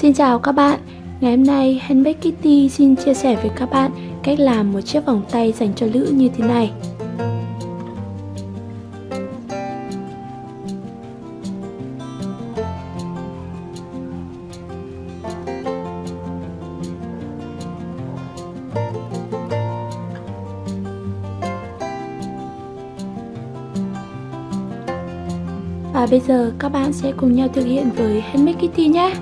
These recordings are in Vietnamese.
Xin chào các bạn, ngày hôm nay Handmade Kitty xin chia sẻ với các bạn cách làm một chiếc vòng tay dành cho nữ như thế này. Và bây giờ các bạn sẽ cùng nhau thực hiện với Handmade Kitty nhé.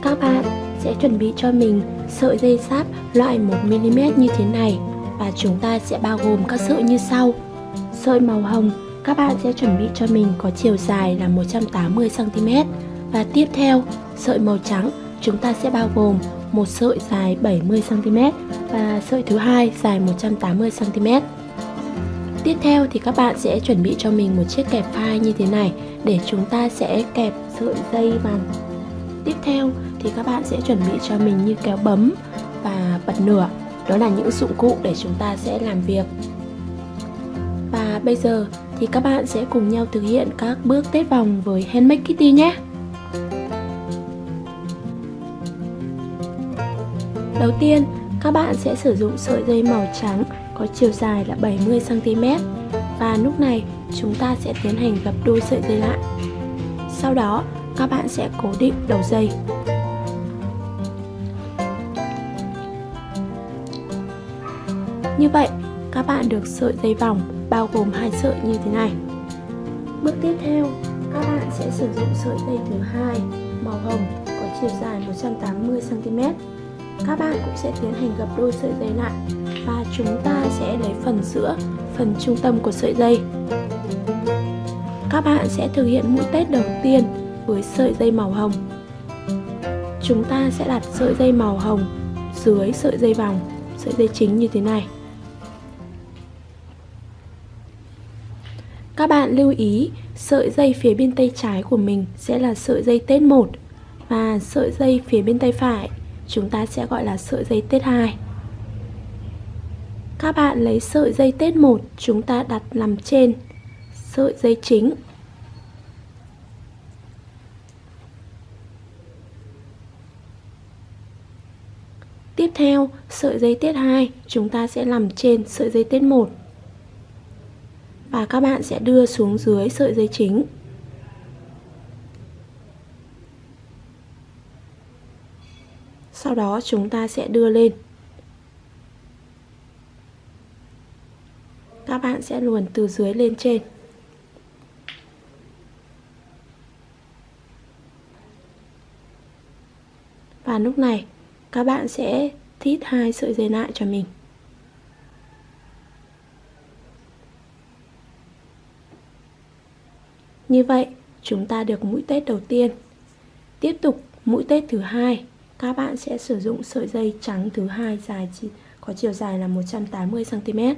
Các bạn sẽ chuẩn bị cho mình sợi dây sáp loại 1mm như thế này. Và chúng ta sẽ bao gồm các sợi như sau. Sợi màu hồng các bạn sẽ chuẩn bị cho mình có chiều dài là 180cm. Và tiếp theo sợi màu trắng chúng ta sẽ bao gồm một sợi dài 70cm và sợi thứ hai dài 180cm. Tiếp theo thì các bạn sẽ chuẩn bị cho mình một chiếc kẹp phai như thế này để chúng ta sẽ kẹp sợi dây vào. Tiếp theo thì các bạn sẽ chuẩn bị cho mình như kéo bấm và bật lửa. Đó là những dụng cụ để chúng ta sẽ làm việc. Và bây giờ thì các bạn sẽ cùng nhau thực hiện các bước tết vòng với Handmade Kitty nhé. Đầu tiên các bạn sẽ sử dụng sợi dây màu trắng có chiều dài là 70cm. Và lúc này chúng ta sẽ tiến hành gập đôi sợi dây lại. Sau đó các bạn sẽ cố định đầu dây. Như vậy các bạn được sợi dây vòng bao gồm 2 sợi như thế này. Bước tiếp theo các bạn sẽ sử dụng sợi dây thứ hai màu hồng có chiều dài 180cm. Các bạn cũng sẽ tiến hành gập đôi sợi dây lại và chúng ta sẽ lấy phần giữa, phần trung tâm của sợi dây. Các bạn sẽ thực hiện mũi tết đầu tiên với sợi dây màu hồng. Chúng ta sẽ đặt sợi dây màu hồng dưới sợi dây vòng, sợi dây chính như thế này. Các bạn lưu ý sợi dây phía bên tay trái của mình sẽ là sợi dây tết 1 và sợi dây phía bên tay phải chúng ta sẽ gọi là sợi dây tết 2. Các bạn lấy sợi dây tết 1 chúng ta đặt nằm trên sợi dây chính. Tiếp theo, sợi dây tết 2 chúng ta sẽ nằm trên sợi dây tết 1. Và các bạn sẽ đưa xuống dưới sợi dây chính. Sau đó chúng ta sẽ đưa lên. Các bạn sẽ luồn từ dưới lên trên. Và lúc này các bạn sẽ thít 2 sợi dây lại cho mình. Như vậy chúng ta được mũi tết đầu tiên. Tiếp tục mũi tết thứ hai, các bạn sẽ sử dụng sợi dây trắng thứ hai có chiều dài là 180cm.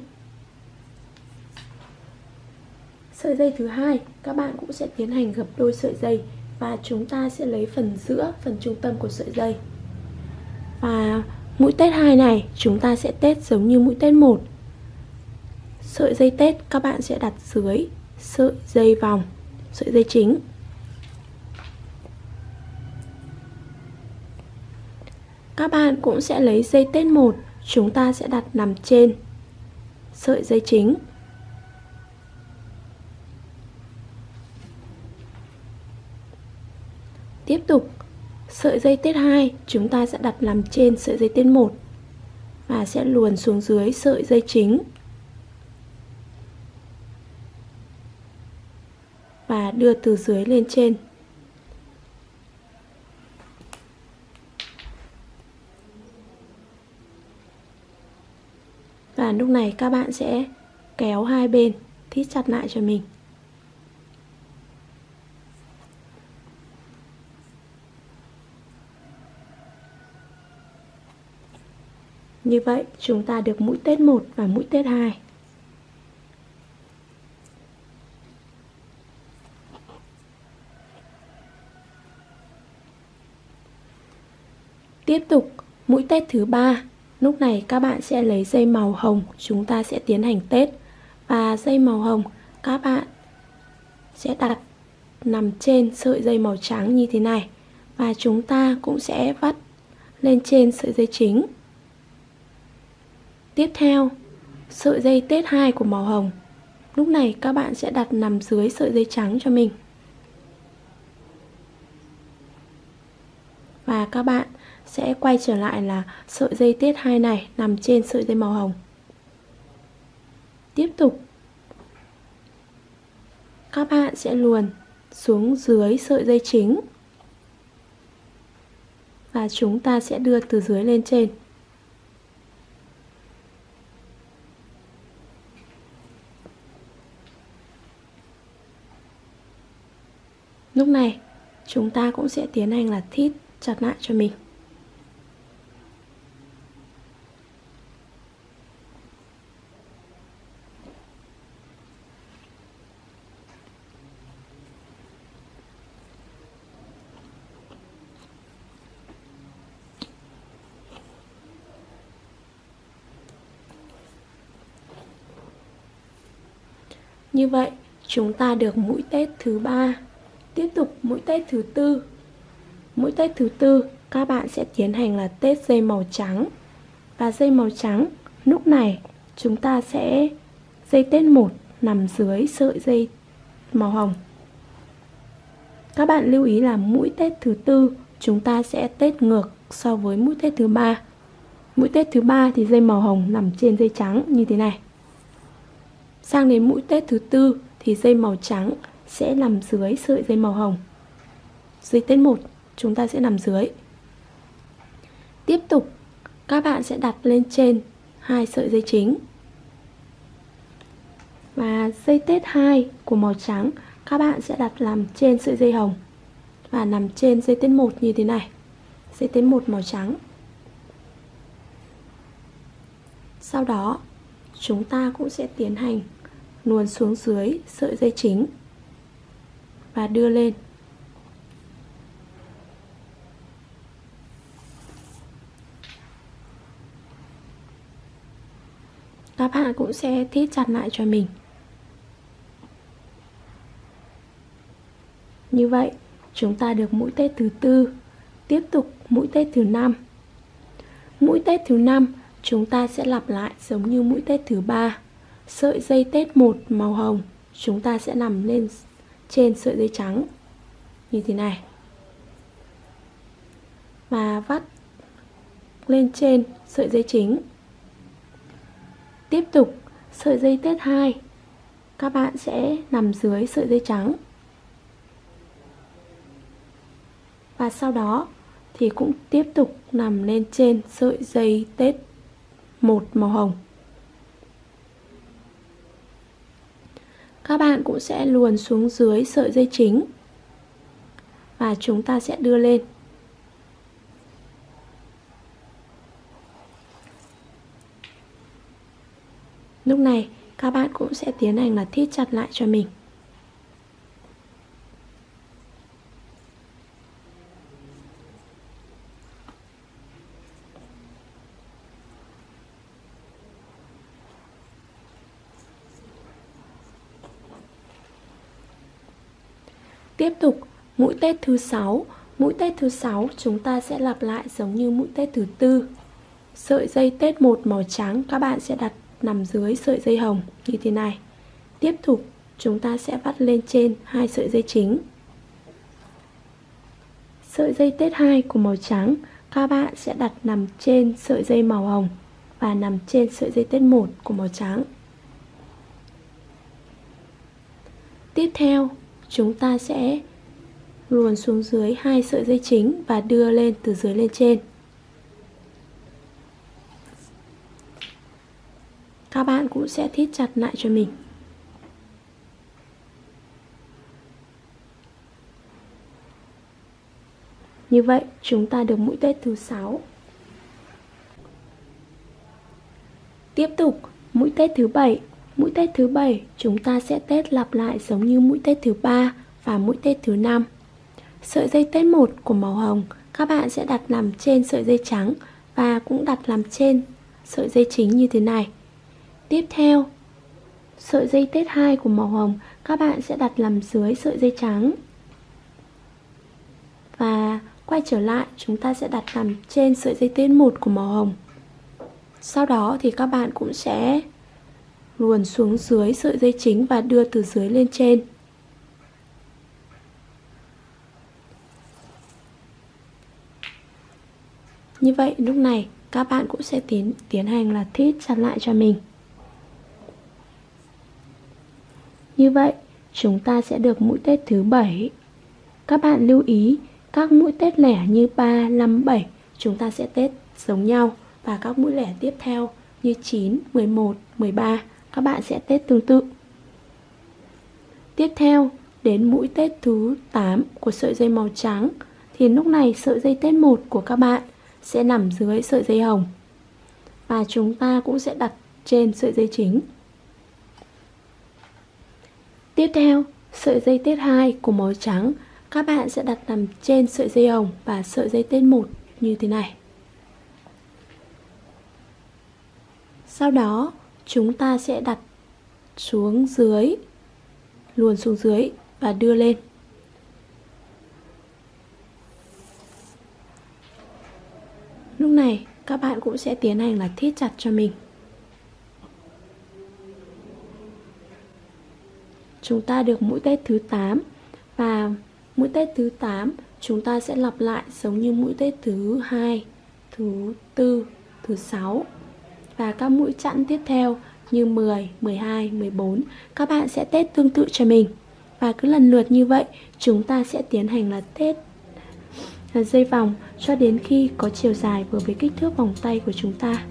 Sợi dây thứ hai các bạn cũng sẽ tiến hành gập đôi sợi dây và chúng ta sẽ lấy phần giữa, phần trung tâm của sợi dây. Và mũi tết 2 này chúng ta sẽ tết giống như mũi tết 1. Sợi dây tết các bạn sẽ đặt dưới sợi dây vòng, sợi dây chính. Các bạn cũng sẽ lấy dây tết 1 chúng ta sẽ đặt nằm trên sợi dây chính. Tiếp tục sợi dây tết 2 chúng ta sẽ đặt nằm trên sợi dây tết 1 và sẽ luồn xuống dưới sợi dây chính. Và đưa từ dưới lên trên. Và lúc này các bạn sẽ kéo hai bên, thít chặt lại cho mình. Như vậy chúng ta được mũi tết 1 và mũi tết 2. Tiếp tục mũi tết thứ 3 Lúc này các bạn sẽ lấy dây màu hồng, chúng ta sẽ tiến hành tết. Và dây màu hồng các bạn sẽ đặt nằm trên sợi dây màu trắng như thế này. Và chúng ta cũng sẽ vắt lên trên sợi dây chính. Tiếp theo, sợi dây tết 2 của màu hồng, lúc này các bạn sẽ đặt nằm dưới sợi dây trắng cho mình. Và các bạn sẽ quay trở lại là sợi dây tết 2 này nằm trên sợi dây màu hồng. Tiếp tục, các bạn sẽ luồn xuống dưới sợi dây chính. Và chúng ta sẽ đưa từ dưới lên trên. Lúc này, chúng ta cũng sẽ tiến hành là thít chặt lại cho mình. Như vậy, chúng ta được mũi tết thứ 3. Tiếp tục mũi tết thứ 4. Mũi tết thứ 4, các bạn sẽ tiến hành là tết dây màu trắng. Và dây màu trắng, lúc này chúng ta sẽ dây tết 1 nằm dưới sợi dây màu hồng. Các bạn lưu ý là mũi tết thứ 4 chúng ta sẽ tết ngược so với mũi tết thứ 3. Mũi tết thứ 3 thì dây màu hồng nằm trên dây trắng như thế này. Sang đến mũi tết thứ 4 thì dây màu trắng sẽ nằm dưới sợi dây màu hồng. Dây tết 1 chúng ta sẽ nằm dưới. Tiếp tục, các bạn sẽ đặt lên trên hai sợi dây chính. Và dây tết 2 của màu trắng các bạn sẽ đặt nằm trên sợi dây hồng và nằm trên dây tết 1 như thế này. Dây tết 1 màu trắng. Sau đó, chúng ta cũng sẽ tiến hành luồn xuống dưới sợi dây chính và đưa lên. Các bạn cũng sẽ thít chặt lại cho mình. Như vậy, chúng ta được mũi tết thứ 4. Tiếp tục mũi tết thứ 5. Mũi tết thứ 5 chúng ta sẽ lặp lại giống như mũi tết thứ 3. Sợi dây tết 1 màu hồng chúng ta sẽ nằm lên trên sợi dây trắng như thế này. Và vắt lên trên sợi dây chính. Tiếp tục, sợi dây tết 2 các bạn sẽ nằm dưới sợi dây trắng. Và sau đó thì cũng tiếp tục nằm lên trên sợi dây tết 1 màu hồng. Các bạn cũng sẽ luồn xuống dưới sợi dây chính và chúng ta sẽ đưa lên. Lúc này các bạn cũng sẽ tiến hành là thít chặt lại cho mình. Tiếp tục mũi tết thứ 6. Mũi tết thứ 6 chúng ta sẽ lặp lại giống như mũi tết thứ 4. Sợi dây tết 1 màu trắng các bạn sẽ đặt nằm dưới sợi dây hồng như thế này. Tiếp tục chúng ta sẽ vắt lên trên hai sợi dây chính. Sợi dây tết 2 của màu trắng các bạn sẽ đặt nằm trên sợi dây màu hồng và nằm trên sợi dây tết 1 của màu trắng. Tiếp theo, chúng ta sẽ luồn xuống dưới hai sợi dây chính và đưa lên từ dưới lên trên. Các bạn cũng sẽ thít chặt lại cho mình. Như vậy, chúng ta được mũi tết thứ 6. Tiếp tục, mũi tết thứ 7. Mũi tết thứ 7 chúng ta sẽ tết lặp lại giống như mũi tết thứ 3 và mũi tết thứ 5. Sợi dây tết 1 của màu hồng các bạn sẽ đặt nằm trên sợi dây trắng và cũng đặt nằm trên sợi dây chính như thế này. Tiếp theo, sợi dây tết 2 của màu hồng các bạn sẽ đặt nằm dưới sợi dây trắng. Và quay trở lại, chúng ta sẽ đặt nằm trên sợi dây tết 1 của màu hồng. Sau đó thì các bạn cũng sẽ luồn xuống dưới sợi dây chính và đưa từ dưới lên trên. Như vậy lúc này các bạn cũng sẽ tiến hành là thít chặt lại cho mình. Như vậy chúng ta sẽ được mũi tết thứ 7. Các bạn lưu ý các mũi tết lẻ như 3, 5, 7 chúng ta sẽ tết giống nhau. Và các mũi lẻ tiếp theo như 9, 11, 13 các bạn sẽ tết tương tự. Tiếp theo đến mũi tết thứ 8 của sợi dây màu trắng thì lúc này sợi dây tết 1 của các bạn sẽ nằm dưới sợi dây hồng. Và chúng ta cũng sẽ đặt trên sợi dây chính. Tiếp theo, sợi dây tết 2 của màu trắng các bạn sẽ đặt nằm trên sợi dây hồng và sợi dây tết 1 như thế này. Sau đó chúng ta sẽ đặt xuống dưới, luồn xuống dưới và đưa lên. Lúc này các bạn cũng sẽ tiến hành là thít chặt cho mình. Chúng ta được mũi tết thứ 8. Và mũi tết thứ 8 chúng ta sẽ lặp lại giống như mũi tết thứ 2, thứ 4, thứ 6. Và các mũi chẵn tiếp theo như 10, 12, 14 các bạn sẽ tết tương tự cho mình. Và cứ lần lượt như vậy chúng ta sẽ tiến hành là tết dây vòng cho đến khi có chiều dài vừa với kích thước vòng tay của chúng ta.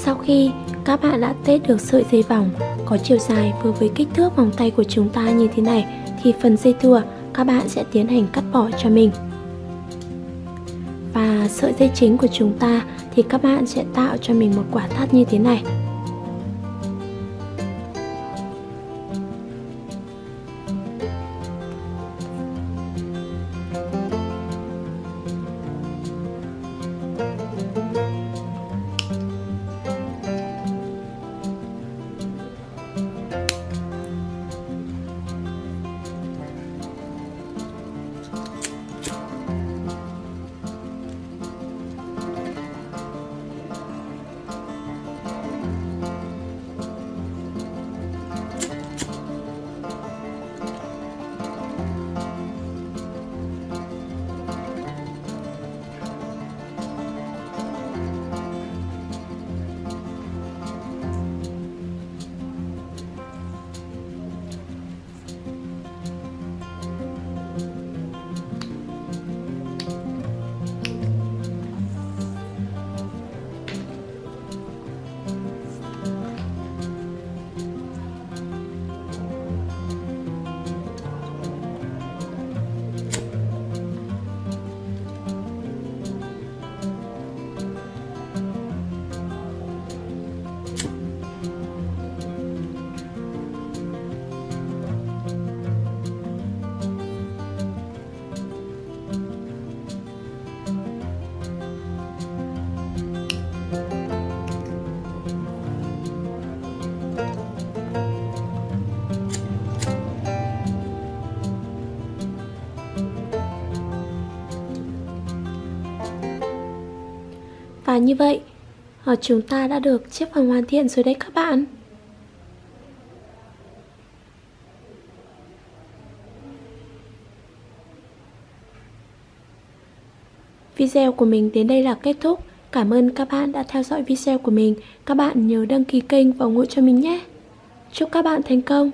Sau khi các bạn đã tết được sợi dây vòng có chiều dài vừa với kích thước vòng tay của chúng ta như thế này thì phần dây thừa các bạn sẽ tiến hành cắt bỏ cho mình. Và sợi dây chính của chúng ta thì các bạn sẽ tạo cho mình một quả thắt như thế này. Và như vậy, chúng ta đã được chiếc vòng hoàn thiện rồi đấy các bạn. Video của mình đến đây là kết thúc. Cảm ơn các bạn đã theo dõi video của mình. Các bạn nhớ đăng ký kênh và ủng hộ cho mình nhé. Chúc các bạn thành công!